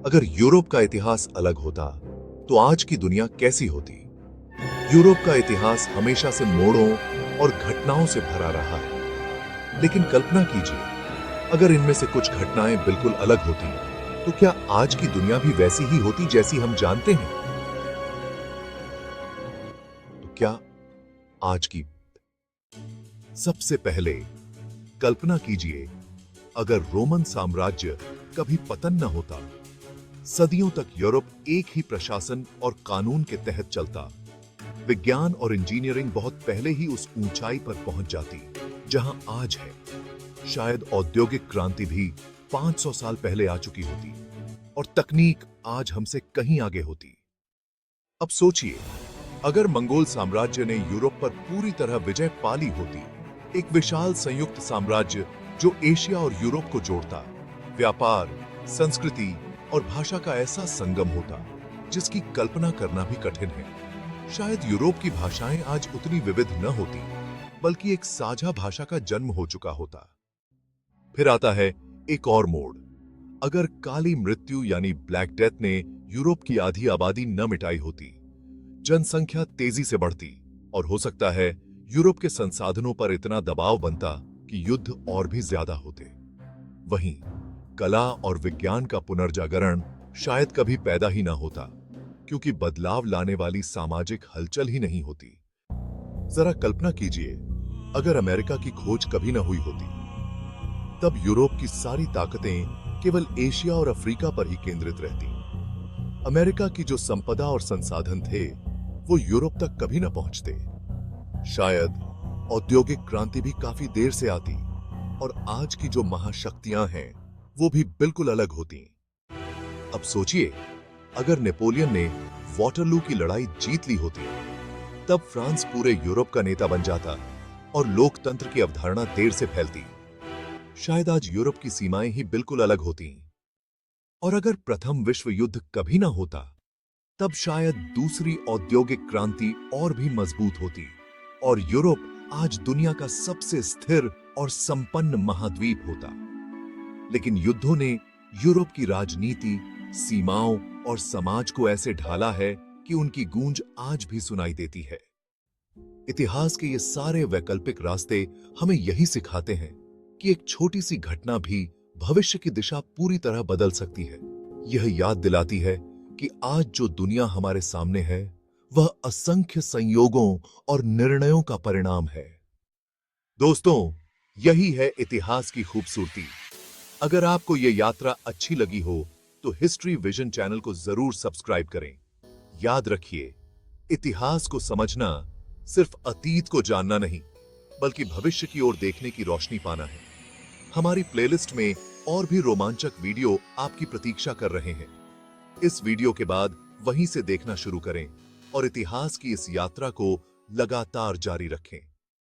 अगर यूरोप का इतिहास अलग होता तो आज की दुनिया कैसी होती? यूरोप का इतिहास हमेशा से मोड़ों और घटनाओं से भरा रहा है। लेकिन कल्पना कीजिए, अगर इनमें से कुछ घटनाएं बिल्कुल अलग होती, तो क्या आज की दुनिया भी वैसी ही होती जैसी हम जानते हैं? तो क्या आज की सबसे पहले कल्पना कीजिए, अगर रोमन साम्राज्य कभी पतन न होता, सदियों तक यूरोप एक ही प्रशासन और कानून के तहत चलता, विज्ञान और इंजीनियरिंग बहुत पहले ही उस ऊंचाई पर पहुंच जाती जहां आज है। शायद औद्योगिक क्रांति भी 500 साल पहले आ चुकी होती और तकनीक आज हमसे कहीं आगे होती। अब सोचिए, अगर मंगोल साम्राज्य ने यूरोप पर पूरी तरह विजय पा ली होती, एक विशाल संयुक्त साम्राज्य जो एशिया और यूरोप को जोड़ता, व्यापार, संस्कृति और भाषा का ऐसा संगम होता जिसकी कल्पना करना भी कठिन है। शायद यूरोप की भाषाएं आज उतनी विविध न होती, बल्कि एक साझा भाषा का जन्म हो चुका होता। फिर आता है एक और मोड़। अगर काली मृत्यु यानी ब्लैक डेथ ने यूरोप की आधी आबादी न मिटाई होती, जनसंख्या तेजी से बढ़ती और हो सकता है यूरोप के संसाधनों पर इतना दबाव बनता कि युद्ध और भी ज्यादा होते। वहीं कला और विज्ञान का पुनर्जागरण शायद कभी पैदा ही ना होता, क्योंकि बदलाव लाने वाली सामाजिक हलचल ही नहीं होती। जरा कल्पना कीजिए, अगर अमेरिका की खोज कभी ना हुई होती, तब यूरोप की सारी ताकतें केवल एशिया और अफ्रीका पर ही केंद्रित रहती। अमेरिका की जो संपदा और संसाधन थे, वो यूरोप तक कभी न पहुंचते। शायद औद्योगिक क्रांति भी काफी देर से आती और आज की जो महाशक्तियां हैं, वो भी बिल्कुल अलग होती। अब सोचिए, अगर नेपोलियन ने वाटरलू की लड़ाई जीत ली होती, तब फ्रांस पूरे यूरोप का नेता बन जाता और लोकतंत्र की अवधारणा देर से फैलती। शायद आज यूरोप की सीमाएं ही बिल्कुल अलग होती। और अगर प्रथम विश्व युद्ध कभी ना होता, तब शायद दूसरी औद्योगिक क्रांति और भी मजबूत होती और यूरोप आज दुनिया का सबसे स्थिर और संपन्न महाद्वीप होता। लेकिन युद्धों ने यूरोप की राजनीति, सीमाओं और समाज को ऐसे ढाला है कि उनकी गूंज आज भी सुनाई देती है। इतिहास के ये सारे वैकल्पिक रास्ते हमें यही सिखाते हैं कि एक छोटी सी घटना भी भविष्य की दिशा पूरी तरह बदल सकती है। यह याद दिलाती है कि आज जो दुनिया हमारे सामने है, वह असंख्य संयोगों और निर्णयों का परिणाम है। दोस्तों, यही है इतिहास की खूबसूरती। अगर आपको यह यात्रा अच्छी लगी हो, तो हिस्ट्री विजन चैनल को जरूर सब्सक्राइब करें। याद रखिए, इतिहास को समझना सिर्फ अतीत को जानना नहीं, बल्कि भविष्य की ओर देखने की रोशनी पाना है। हमारी प्लेलिस्ट में और भी रोमांचक वीडियो आपकी प्रतीक्षा कर रहे हैं। इस वीडियो के बाद वहीं से देखना शुरू करें और इतिहास की इस यात्रा को लगातार जारी रखें।